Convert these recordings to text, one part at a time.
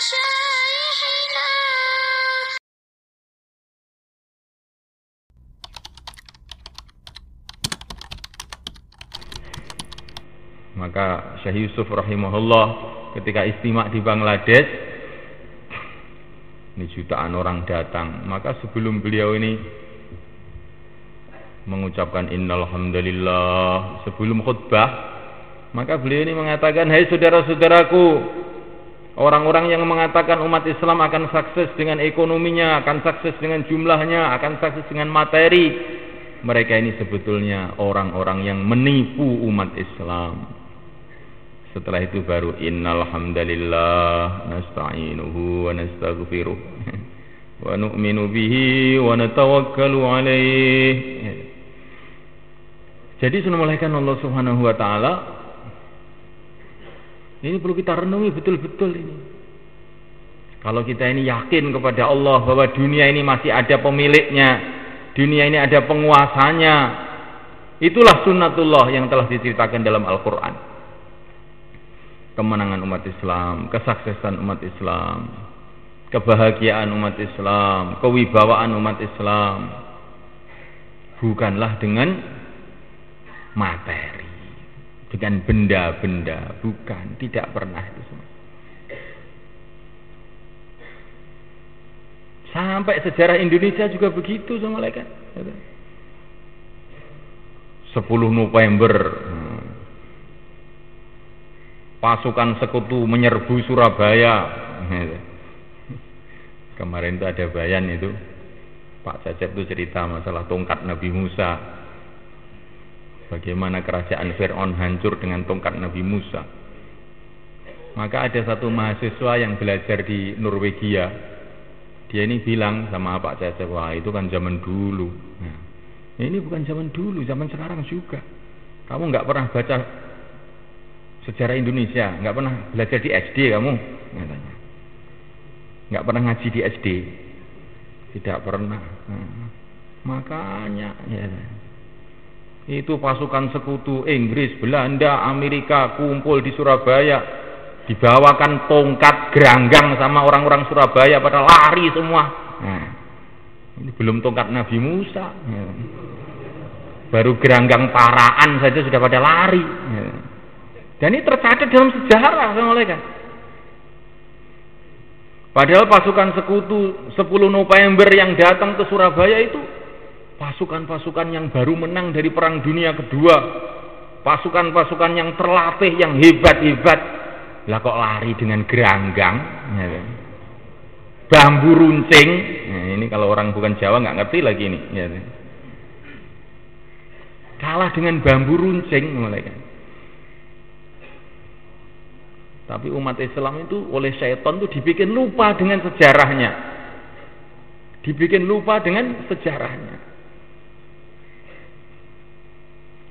مشايخنا. Maka Syekh Yusuf rahimahullah ketika istimak di Bangladesh, ini jutaan orang datang, maka sebelum beliau ini mengucapkan innal hamdalillah sebelum khutbah, maka beliau ini mengatakan, hai saudara-saudaraku, orang-orang yang mengatakan umat Islam akan sukses dengan ekonominya, akan sukses dengan jumlahnya, akan sukses dengan materi, mereka ini sebetulnya orang-orang yang menipu umat Islam. Setelah itu baru innal hamdalillah nasta'inuhu wa nastaghfiruh wa nu'minu bihi wa natawakkalu alaih. Jadi sunamulaikan Allah Subhanahu wa taala, ini perlu kita renungi betul-betul ini. Kalau kita ini yakin kepada Allah bahwa dunia ini masih ada pemiliknya, dunia ini ada penguasanya, itulah sunnatullah yang telah diceritakan dalam Al-Quran. Kemenangan umat Islam, kesuksesan umat Islam, kebahagiaan umat Islam, kewibawaan umat Islam bukanlah dengan materi, dengan benda-benda, bukan, tidak pernah itu semua. Sampai sejarah Indonesia juga begitu sama mereka. 10 November pasukan sekutu menyerbu Surabaya. Kemarin itu ada bayan itu, Pak Cecep itu cerita masalah tongkat Nabi Musa, bagaimana kerajaan Fir'aun hancur dengan tongkat Nabi Musa. Maka ada satu mahasiswa yang belajar di Norwegia, dia ini bilang sama Pak Cecep, wah itu kan zaman dulu. Nah, ini bukan zaman dulu, zaman sekarang juga. Kamu nggak pernah baca sejarah Indonesia, nggak pernah belajar di SD kamu, katanya. Nggak pernah ngaji di SD, tidak pernah. Makanya ya, itu pasukan sekutu Inggris, Belanda, Amerika kumpul di Surabaya, dibawakan tongkat geranggang sama orang-orang Surabaya pada lari semua. Nah, ini belum tongkat Nabi Musa, ya. Baru geranggang paraan saja sudah pada lari. Ya. Dan ini tercatat dalam sejarah, assalamualaikum. Padahal pasukan sekutu 10 November yang datang ke Surabaya itu pasukan-pasukan yang baru menang dari Perang Dunia Kedua, pasukan-pasukan yang terlatih, yang hebat-hebat. Lah kok lari dengan geranggang, ya. Bambu runcing. Nah, ini kalau orang bukan Jawa nggak ngerti lagi ini. Ya. Kalah dengan bambu runcing, assalamualaikum. Tapi umat Islam itu oleh syaitan itu dibikin lupa dengan sejarahnya, dibikin lupa dengan sejarahnya.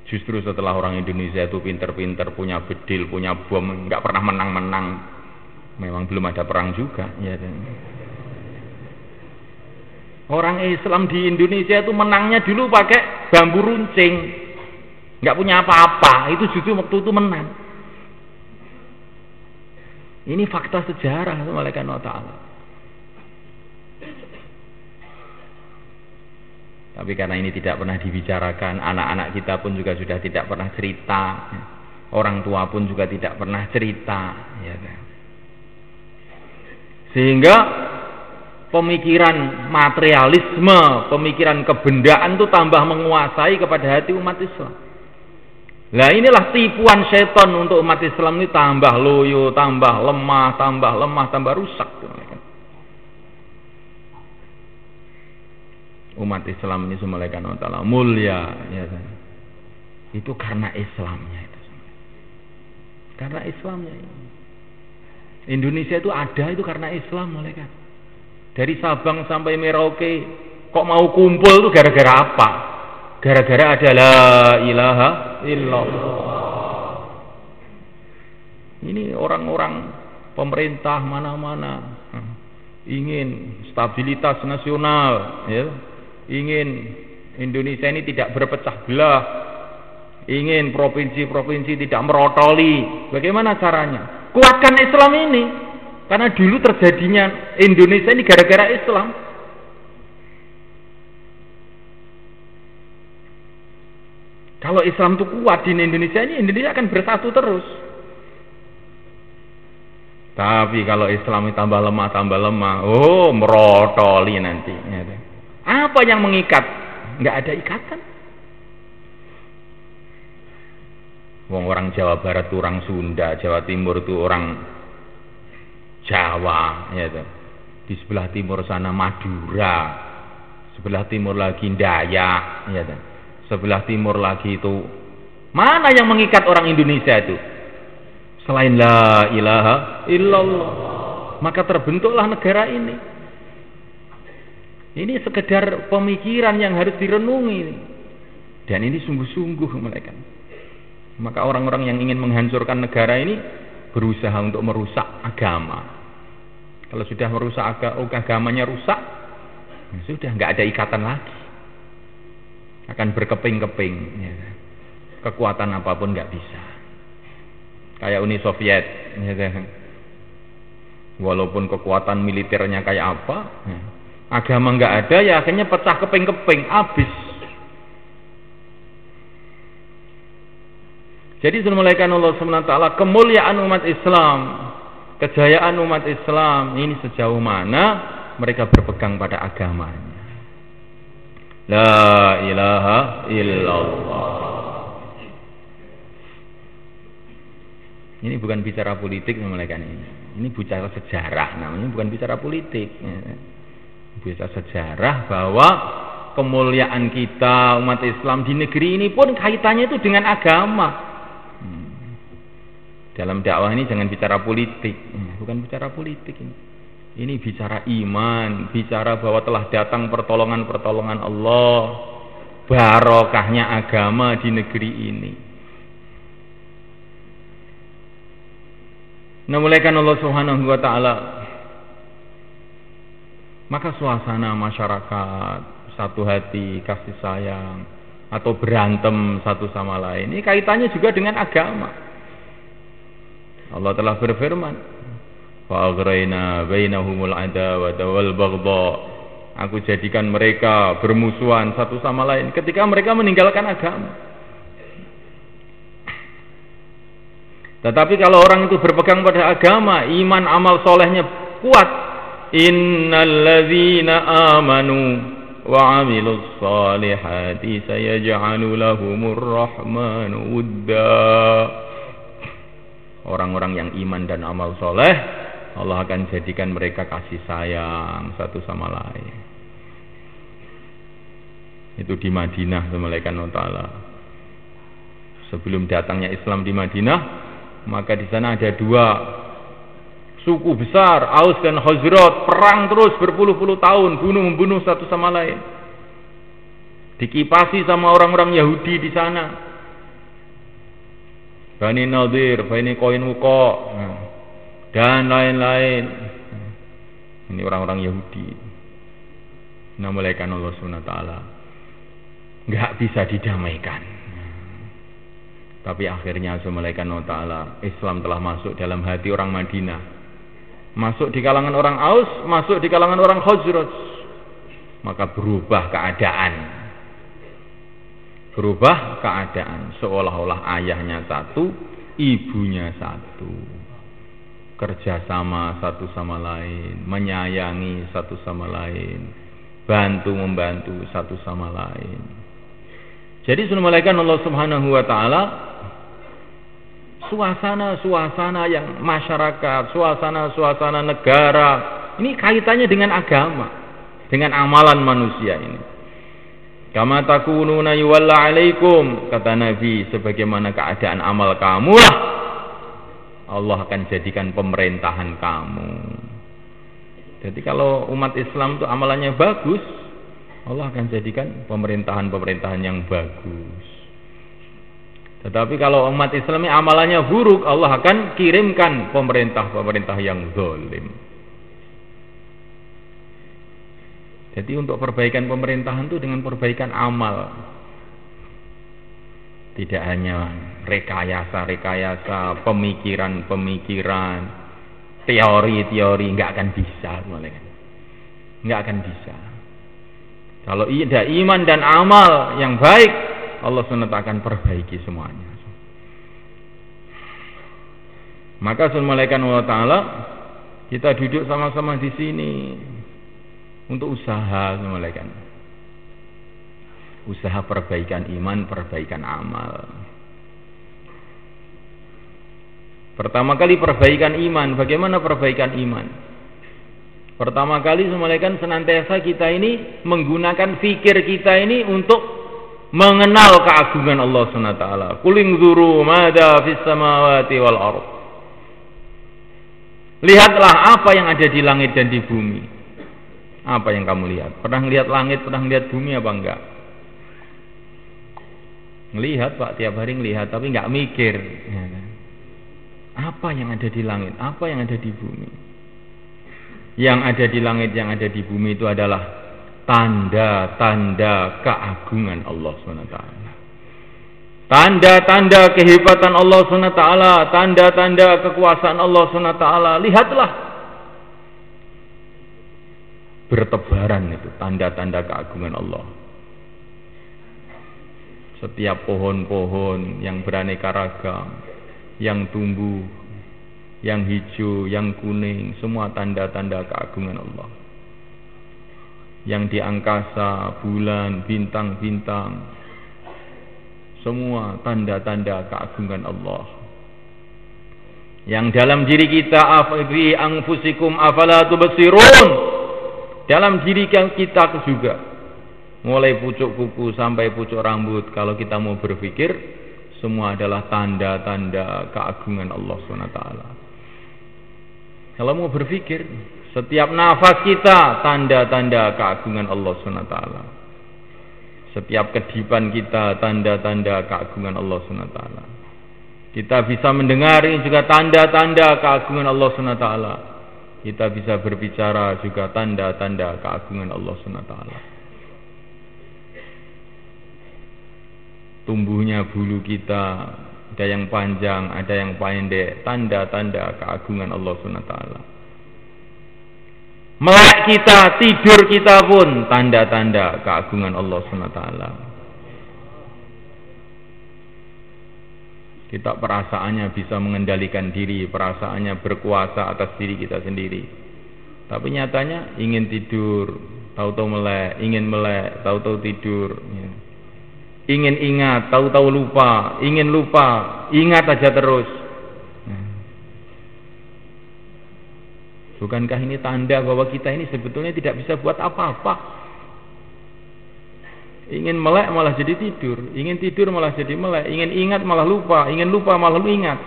Justru setelah orang Indonesia itu pinter-pinter, punya bedil, punya bom, nggak pernah menang-menang, memang belum ada perang juga. Ya. Orang Islam di Indonesia itu menangnya dulu pakai bambu runcing, nggak punya apa-apa, itu justru waktu itu menang. Ini fakta sejarah, Subhanahu wa ta'ala. Tapi karena ini tidak pernah dibicarakan, anak-anak kita pun juga sudah tidak pernah cerita, orang tua pun juga tidak pernah cerita, ya kan? Sehingga pemikiran materialisme, pemikiran kebendaan itu tambah menguasai kepada hati umat Islam. Lah inilah tipuan setan untuk umat Islam ini, tambah loyo, tambah lemah, tambah rusak. Umat Islam ini Subhanahu wa ta'ala mulia, ya kan? Itu karena Islamnya itu. Karena Islamnya ini. Indonesia itu ada itu karena Islam, mereka. Dari Sabang sampai Merauke kok mau kumpul itu gara-gara apa? Gara-gara ada la ilaha illallah. Ini orang-orang pemerintah mana-mana ingin stabilitas nasional, ya. Ingin Indonesia ini tidak berpecah belah, ingin provinsi-provinsi tidak merotoli. Bagaimana caranya? Kuatkan Islam ini. Karena dulu terjadinya Indonesia ini gara-gara Islam. Kalau Islam itu kuat di Indonesia ini, Indonesia akan bersatu terus. Tapi kalau Islam tambah lemah, oh merotoli nanti. Apa yang mengikat? Nggak ada ikatan. Wong orang Jawa Barat itu orang Sunda, Jawa Timur itu orang Jawa, ya tuh. Di sebelah timur sana Madura, sebelah timur lagi Dayak, ya tuh. Sebelah timur lagi itu mana yang mengikat orang Indonesia itu? Selain la ilaha illallah. Maka terbentuklah negara ini. Ini sekedar pemikiran yang harus direnungi. Dan ini sungguh-sungguh mereka. Maka orang-orang yang ingin menghancurkan negara ini berusaha untuk merusak agama. Kalau sudah merusak agamanya rusak, sudah nggak ada ikatan lagi. Akan berkeping-keping. Kekuatan apapun nggak bisa. Kayak Uni Soviet, walaupun kekuatan militernya kayak apa, agama nggak ada, ya akhirnya pecah keping-keping, habis. Jadi semulaikan Allah SWT, kemuliaan umat Islam, kejayaan umat Islam ini sejauh mana mereka berpegang pada agamanya. La ilaha illallah. Ini bukan bicara politik memulaikan ini. Ini bicara sejarah, namanya bukan bicara politik. Bicara sejarah bahwa kemuliaan kita umat Islam di negeri ini pun kaitannya itu dengan agama. Dalam dakwah ini jangan bicara politik, bukan bicara politik ini. Ini bicara iman, bicara bahwa telah datang pertolongan-pertolongan Allah, barokahnya agama di negeri ini. Nah, mulaikan Allah Subhanahu wa taala, maka suasana masyarakat satu hati, kasih sayang, atau berantem satu sama lain, ini kaitannya juga dengan agama. Allah telah berfirman, fa aghrayna bainahumul adawata wal baghdha. Aku jadikan mereka bermusuhan satu sama lain ketika mereka meninggalkan agama. Tetapi kalau orang itu berpegang pada agama, iman amal solehnya kuat, innalladzina amanu wa amilus solihati sayaj'alu lahumur rahmanu wudda. Orang-orang yang iman dan amal soleh, Allah akan jadikan mereka kasih sayang satu sama lain. Itu di Madinah, semulaikan Allah. Sebelum datangnya Islam di Madinah, maka di sana ada dua suku besar, Aus dan Khazraj, perang terus berpuluh-puluh tahun, bunuh-membunuh satu sama lain. Dikipasi sama orang-orang Yahudi di sana. Bani Nadir, Bani Qainuqa, dan lain-lain. Ini orang-orang Yahudi. Nah, malaikat Allah SWT nggak bisa didamaikan. Tapi akhirnya malaikat Allah Ta'ala, Islam telah masuk dalam hati orang Madinah, masuk di kalangan orang Aus, masuk di kalangan orang Khazraj. Maka berubah keadaan, seolah-olah ayahnya satu, ibunya satu, kerjasama satu sama lain, menyayangi satu sama lain, bantu membantu satu sama lain. Jadi sunnah malaikat Allah Subhanahu wa taala, suasana yang masyarakat, suasana negara, ini kaitannya dengan agama, dengan amalan manusia ini. Kama takununa yuwalla alaikum, kata Nabi, sebagaimana keadaan amal kamu lah Allah akan jadikan pemerintahan kamu. Jadi kalau umat Islam itu amalannya bagus, Allah akan jadikan pemerintahan yang bagus. Tetapi kalau umat Islam ini amalannya buruk, Allah akan kirimkan pemerintah yang zalim. Jadi untuk perbaikan pemerintahan itu dengan perbaikan amal. Tidak hanya rekayasa, pemikiran, teori nggak akan bisa, nggak akan bisa. Kalau ada iman dan amal yang baik, Allah SWT akan perbaiki semuanya. Maka subhanahu wa ta'ala, kita duduk sama-sama di sini untuk usaha usaha perbaikan iman, perbaikan amal. Pertama kali perbaikan iman. Bagaimana perbaikan iman? Pertama kali senantiasa kita ini menggunakan fikir kita ini untuk mengenal keagungan Allah SWT. Qul inzuru madza fis samawati wal ardh. Lihatlah apa yang ada di langit dan di bumi. Apa yang kamu lihat? Pernah lihat langit, pernah lihat bumi apa enggak? Ngelihat Pak, tiap hari ngelihat, tapi enggak mikir. Apa yang ada di langit? Apa yang ada di bumi? Yang ada di langit, yang ada di bumi itu adalah tanda-tanda keagungan Allah SWT. Tanda-tanda kehebatan Allah SWT, tanda-tanda kekuasaan Allah SWT. Lihatlah, bertebaran itu tanda-tanda keagungan Allah. Setiap pohon-pohon yang beraneka ragam, yang tumbuh, yang hijau, yang kuning, semua tanda-tanda keagungan Allah. Yang di angkasa, bulan, bintang-bintang, semua tanda-tanda keagungan Allah. Yang dalam diri kita, afi anfusikum afala tubsirun, dalam diri kita juga, mulai pucuk kuku sampai pucuk rambut, kalau kita mau berpikir, semua adalah tanda-tanda keagungan Allah SWT. Kalau mau berpikir, setiap nafas kita tanda-tanda keagungan Allah SWT. Setiap kedipan kita tanda-tanda keagungan Allah SWT. Kita bisa mendengar, ini juga tanda-tanda keagungan Allah SWT. Kita bisa berbicara, juga tanda-tanda keagungan Allah SWT. Tumbuhnya bulu kita, ada yang panjang, ada yang pendek, tanda-tanda keagungan Allah SWT. Melek kita, tidur kita pun tanda-tanda keagungan Allah SWT. Kita perasaannya bisa mengendalikan diri, perasaannya berkuasa atas diri kita sendiri. Tapi nyatanya ingin tidur, tahu-tahu melek, ingin melek, tahu-tahu tidur. Ingin ingat, tahu-tahu lupa, ingin lupa, ingat aja terus. Bukankah ini tanda bahwa kita ini sebetulnya tidak bisa buat apa-apa? Ingin melek malah jadi tidur, ingin tidur malah jadi melek, ingin ingat malah lupa, ingin lupa malah ingat.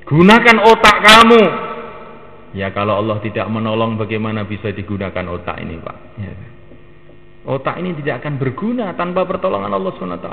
Gunakan otak kamu. Ya kalau Allah tidak menolong, bagaimana bisa digunakan otak ini, Pak? Ya. Otak ini tidak akan berguna tanpa pertolongan Allah SWT.